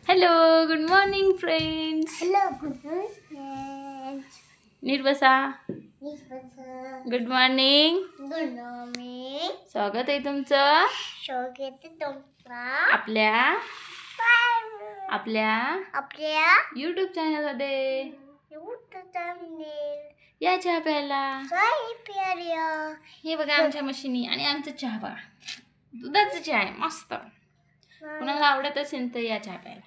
Hello, good morning friends. Hello, good friends. नीट बसा. Good morning. Good morning. स्वागत आहे तुमचं शोकेत तुमचा आपल्या आपल्या YouTube चॅनलमध्ये. YouTube या चहा प्यायला. काय प्यारिया हे बघा आमच्या मशीनी आणि आमचं चहा बघा. दुधाचं चहा आहे मस्त. कुणाला आवडत असेल तर या चहा प्यायला.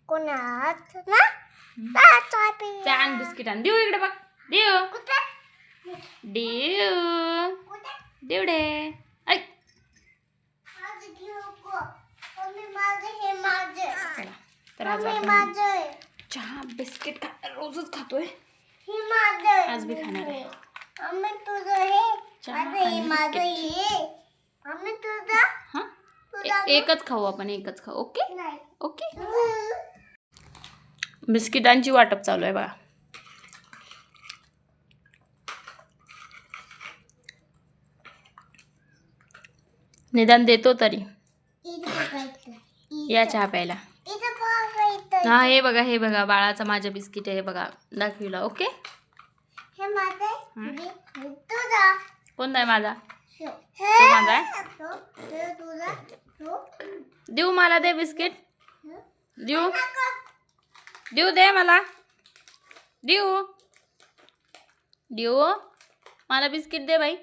कोणात ना चहा आणि बिस्किट आण. देऊ इकडे बघ. देऊ देऊ देवडे ऐक. चला, तर आज आपण चहा बिस्किट रोजच खातोय. आज भी खाणार आहे चहा आणि बिस्किट. हा एकच खाऊ आपण, एकच खाऊ. Okay okay. बिस्किटांची वाटप चालू आहे बघा. निदान देतो तरी. या चहा प्यायला. हा हे बघा, हे बघा बाळाचा माझ्या बिस्किट आहे बघा. दाखविला. ओके. कोणता आहे माझा? तो माझा आहे. देऊ मला दे बिस्किट. देऊ देऊ दे मला. देऊ देऊ मला बिस्किट दे बाई.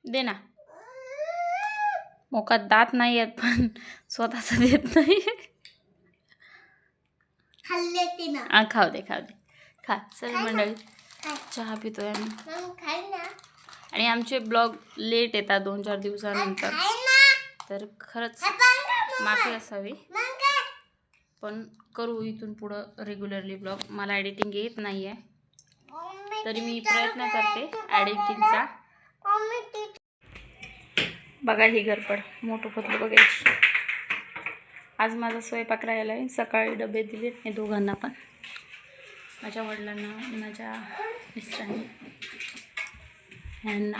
दे ना. मोकात दात नाही आहेत पण स्वतःच देत नाही. खाऊ दे खाऊ दे. खा. चल मंडळी चहा पितोय आम्ही. आणि आमचे ब्लॉग लेट येतात 2-4 दिवसानंतर. तर खरंच माफी असावी. पण करू इथून पुढं रेग्युलरली ब्लॉग. मला एडिटिंग येत नाही आहे तरी मी प्रयत्न करते एडिटिंगचा. बघा ही गडबड मोठं पतलं बघायची. आज माझा स्वयंपाक राहिला आहे. सकाळी डबे दिले हे दोघांना पण, माझ्या वडिलांना आणि माझ्या मिस्टरांनी ह्यांना.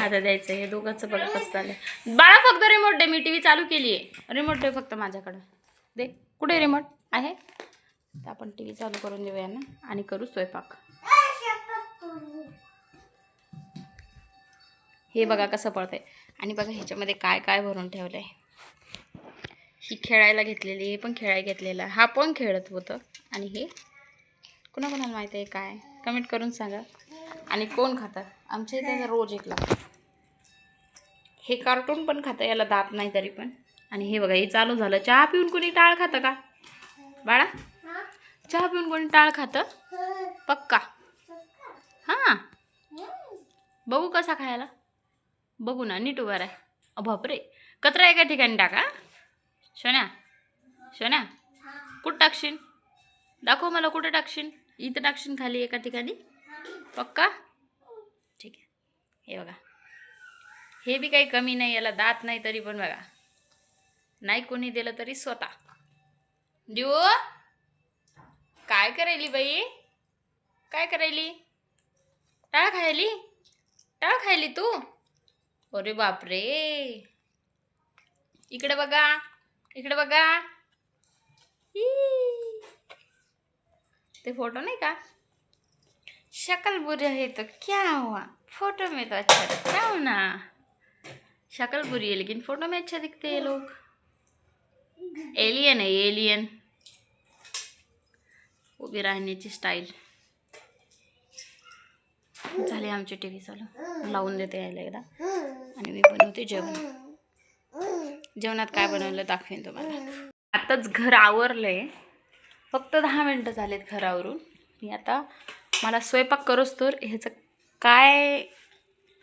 आता द्यायचं हे दोघंचं बघा कसं झालं. बाळा फक्त रिमोट दे. मी टी व्ही चालू केली आहे. रिमोट दे फक्त माझ्याकडं. दे. कुठे रिमोट आहे? तर आपण टी व्ही चालू करून देऊया ना आणि करू स्वयंपाक. हे बघा कसं पडतंय. आणि बघा ह्याच्यामध्ये काय काय भरून ठेवलं आहे. ही खेळायला घेतलेली, हे पण खेळायला घेतलेला, हा पण खेळत होतं. आणि हे कुणाकुणाला माहीत आहे काय कमेंट करून सांगा. आणि कोण खातं आमच्या इथे रोज एक लागतं. हे कार्टून पण खातं, याला दात नाही तरी पण. आणि हे बघा हे चालू झालं. चहा पिऊन कोणी टाळ खातं का बाळा? चहा पिऊन कोणी टाळ खातं पक्का? हां बघू कसा खायला. बघू ना. नीट उभा आहे. बापरे कचरा एका ठिकाणी टाका. सोन्या सोन्या कुठं टाकशील? दाखव मला कुठं टाकशील. इथं टाकशील खाली एका ठिकाणी पक्का? ठीक आहे. हे बघा हे बी काही कमी नाही. याला दात नाही तरी पण बघा. नाही कोणी दिलं तरी स्वतः देऊ. काय करायली बाई? काय करायली? टाळ खायली? टाळ खायली तू? अरे बापरे. इकडे बघा, इकडे बघा. ते फोटो नाही का? शक्ल बुरी है तो क्या हुआ, फोटो में तो अच्छा दिखता हूँ ना. शक्ल बुरी है लेकिन फोटो में अच्छा दिखते हैं लोग. एलियन है एलियन. उभी राहण्याची स्टाईल. झाले आमची टी व्ही चालू. लावून देते यायला एकदा आणि मी बनवते जेवण. जेवणात काय बनवलं दाखवेन तुम्हाला. आताच घर आवरलंय. फक्त 10 मिनटं झालेत घर आवरून. मी आता मला स्वयंपाक करोच तर ह्याचं काय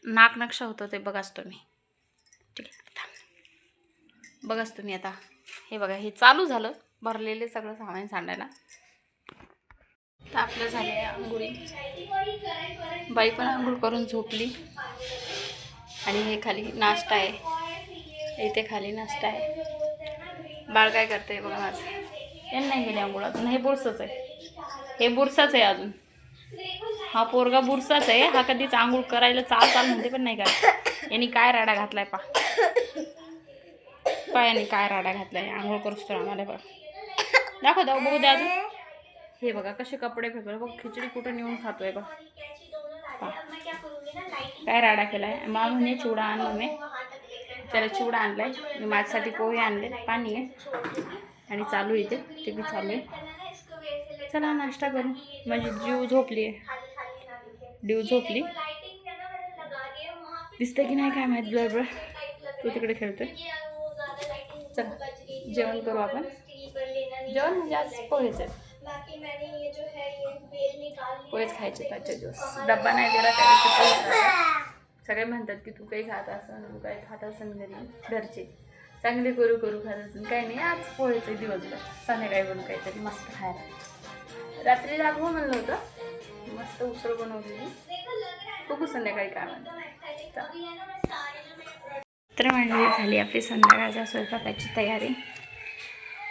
नाकनक्षा होतं ते बघाच तुम्ही. ठीक आहे बघाच तुम्ही आता. हे बघा हे चालू झालं भरलेले सगळं सामान सांडायला. तर आपलं झालं आहे आंघोळी. बाई पण आंघोळ करून झोपली. आणि हे खाली नाश्ता आहे. इथे खाली नाश्ता आहे. बाळ काय करते बघा माझं. यांना नाही गेले आंघोळ अजून. हे बुरसंच आहे. हे बुरसाच आहे अजून. हा पोरगा बुरसाच आहे. हा कधीच आंघोळ करायला चाल म्हणते पण नाही का. यांनी काय राडा घातलाय पा. पायाने काय राडा घातलाय आंघोळ करूच तर आम्हाला बघ दाखव दाव बघू द्या अजून. हे बघा कसे कपडे फेकले बघ खिचडी कुठं नेऊन खातोय बघ काय राडा केलाय. मा म्हणे चिवडा आण मम्मी त्याला चिवडा आणलाय मी माझ्यासाठी पोहे आणले पाणी आहे आणि चालू आहे ते बी चालू आहे. चला नाश्ता करू म्हणजे जीव झोपली आहे जीव झोपली दिसतं की नाही काय माहित ब्लर तू तिकडे खेळतोय. चला जेवण करू आपण जेवण म्हणजे आज पोहेच आहे पोहेच खायचे आजच्या दिवस डब्बा नाही दिला त्यावेळेस सगळे म्हणतात की तू काही खात असं तू काही खात असं घरी घरचे चांगले करू खात असेल काही नाही आज पोहेचं दिवसभर संध्याकाळी बनवून काहीतरी मस्त खायला. रात्री दाखवू म्हणलं होतं मस्त उसळ बनवलेली बघू संध्याकाळी काय म्हणतात. तर मंडळी झाली आपली संध्याकाळच्या स्वयंपाकाची तयारी.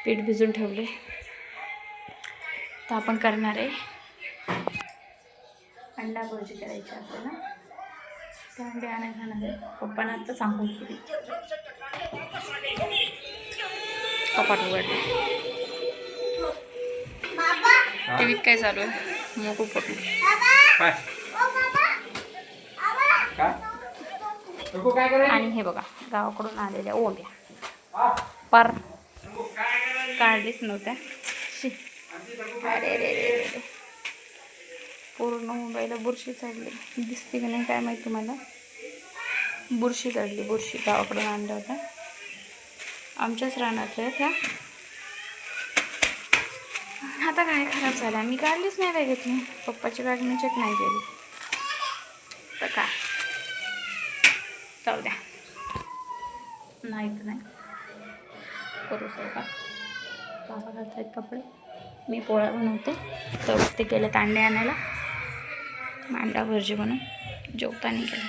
पीठ भिजून ठेवले तर आपण करणार आहे अंडा भुर्जी करायची आपल्याला. त्या अंडे आणायला जाणार आहे पप्पांना आता सांगून केली कपाट उघडलं. टी व्हीत काय चालू आहे मोकू पटू आणि हे बघा गावाकडून आलेल्या ओंब्या पर काढलीच नव्हत्या. अरे रे रे पूर्ण मुंबईला बुरशी चढली दिसते की नाही काय माहिती तुम्हाला. बुरशी चढली बुरशी गावाकडून आणल्या होत्या आमच्याच रानातल्या ह्या. आता काय खराब झाला मी काढलीच नाही बॅगेतली पप्पाची बॅग मी चेक नाही केली तर काय जाऊ द्या नाही तर नाही करू स्वयंपाक. बाबा घालत आहेत कपडे मी पोळ्या बनवते तर ते गेले तांडे आणायला अंडा भुर्जी बनवून जेवताना केलं.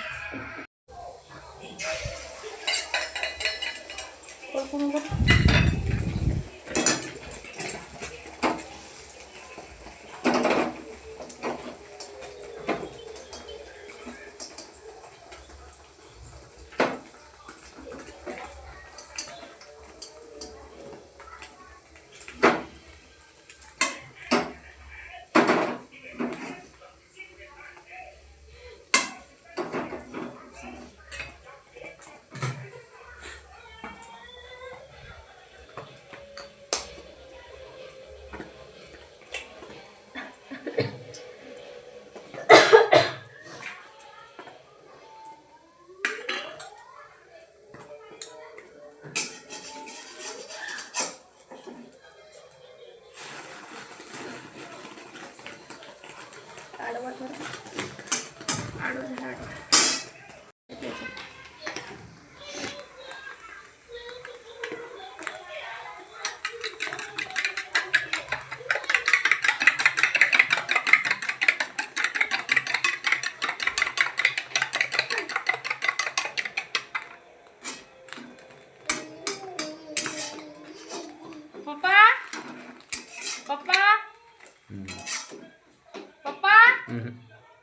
पप्पा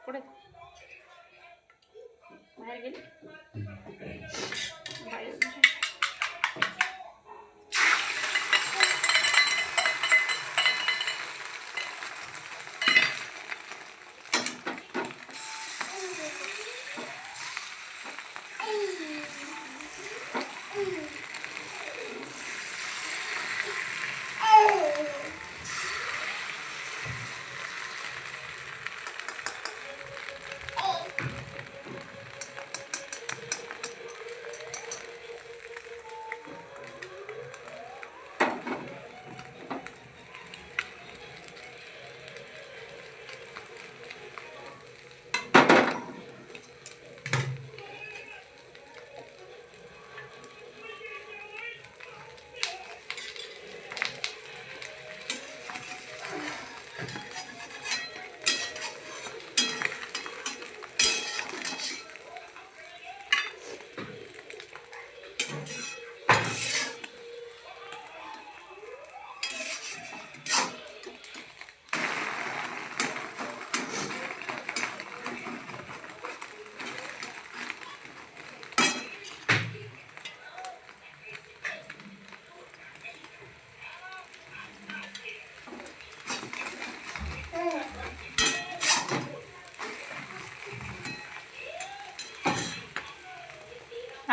कुठे बाहेर गेली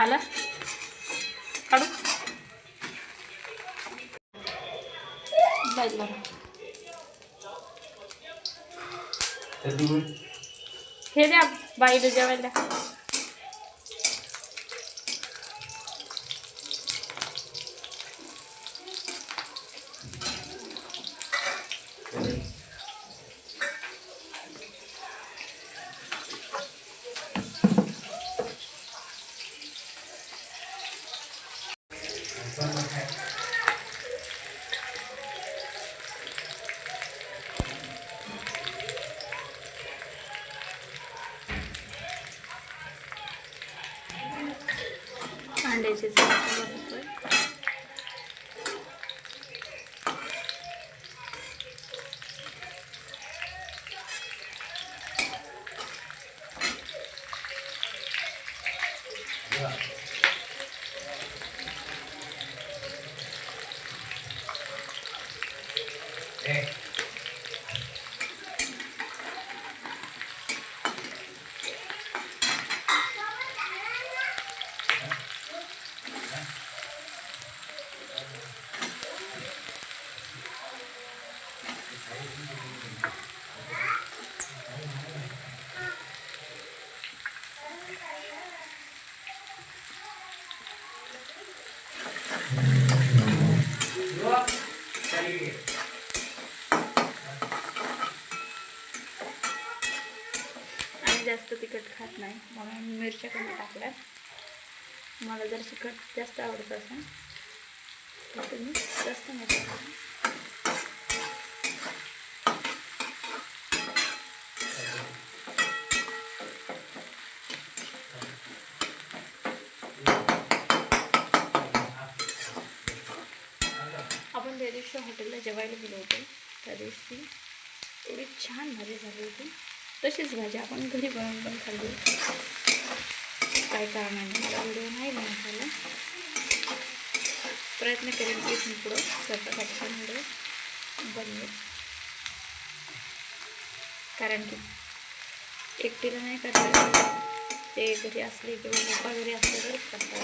आला काढू जाईल बरं. हे द्या बाईला जेवायला. अंड्याचे चपाती बनवतोय. आणि जास्त तिखट खात नाही म्हणून मिरच्या कमी टाकल्या. मला जर तिखट जास्त आवडत असेल तर तुम्ही जास्त मिरच्या टाका. आपण त्या दिवशी हॉटेलला जेवायला गेलो होतो. त्या दिवशी एवढी छान भाजी झाली होती. तशीच भाजी आपण घरी बनवून पण खाल्ली. काय कारणाने मला व्हिडिओ नाही बनवता आला. प्रयत्न करेन की इथून पुढं स्वतःसाठी पण व्हिडिओ बनवेल. कारण की एकटीला नाही करता ते घरी असले किंवा पप्पा घरी असले तरच करता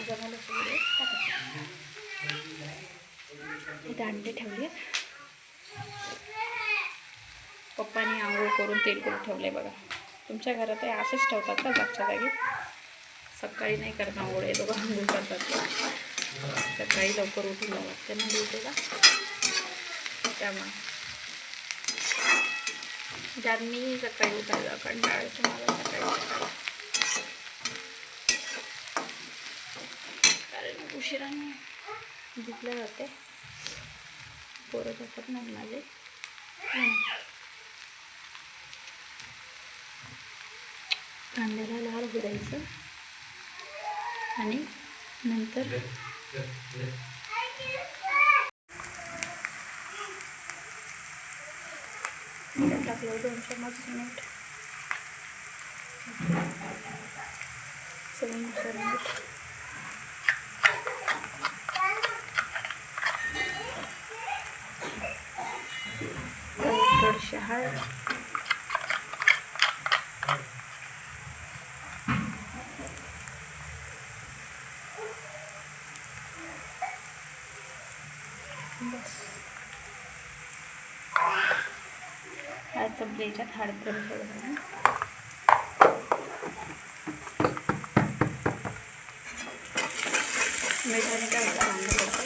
जमायला व्हिडिओ टाकायचा. इथे अंडे ठेवले. पप्पानी आंघोळ करून तेल करून ठेवलं आहे बघा. तुमच्या घरात असंच ठेवतात का जागच्या जागी? सकाळी नाही करत आंघोळ. आहे दोघं आंघोळ करतात. सकाळी लवकर उठून जावं लागते ना ड्युटीला. त्यामुळे ज्यात मी सकाळी उठायला कंटाळायचं मला सकाळी कारण उशिराने झोपल्या जाते. पोरं झोपत नाही माझे. कांद्याला लाल होऊ द्यायचं आणि नंतर टाकलं 2 चम्मच मीठ, चवीनुसार मीठ, थोडीशी हळद, बस. आज सब्जी याच्यात हळद करून ठेवलं. मिठाने काय होतं कांदा करतो.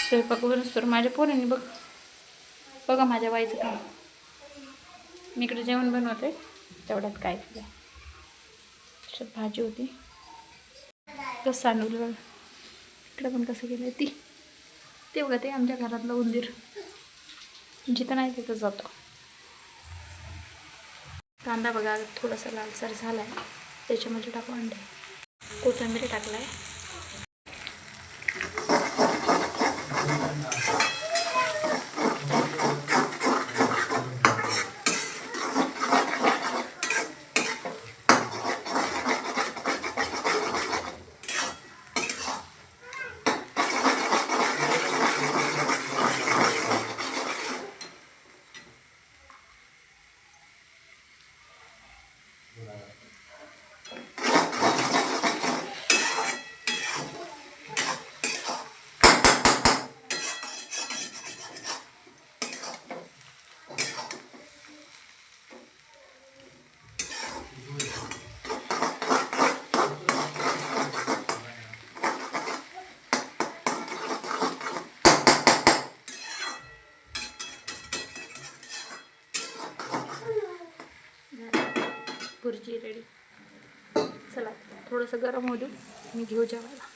स्वयंपाक करूनच तर माझ्या पोरांनी बघा माझ्या बाईचं काम. मी इकडे जेवण बनवते तेवढ्यात काय केलं. त्याच्यात भाजी होती. कसं सांडवलं इकडे पण कसं केलं ते बघा. ते आमच्या घरातलं उंदीर जिथं नाही तिथं जातो. कांदा बघा थोडासा लालसर झाला आहे. त्याच्यामध्ये टाकू अंडे. कोथिंबीर टाकला आहे. भजी रेडी. चला थोडंसं गरम होऊ देऊ, मी घेऊ जेवायला.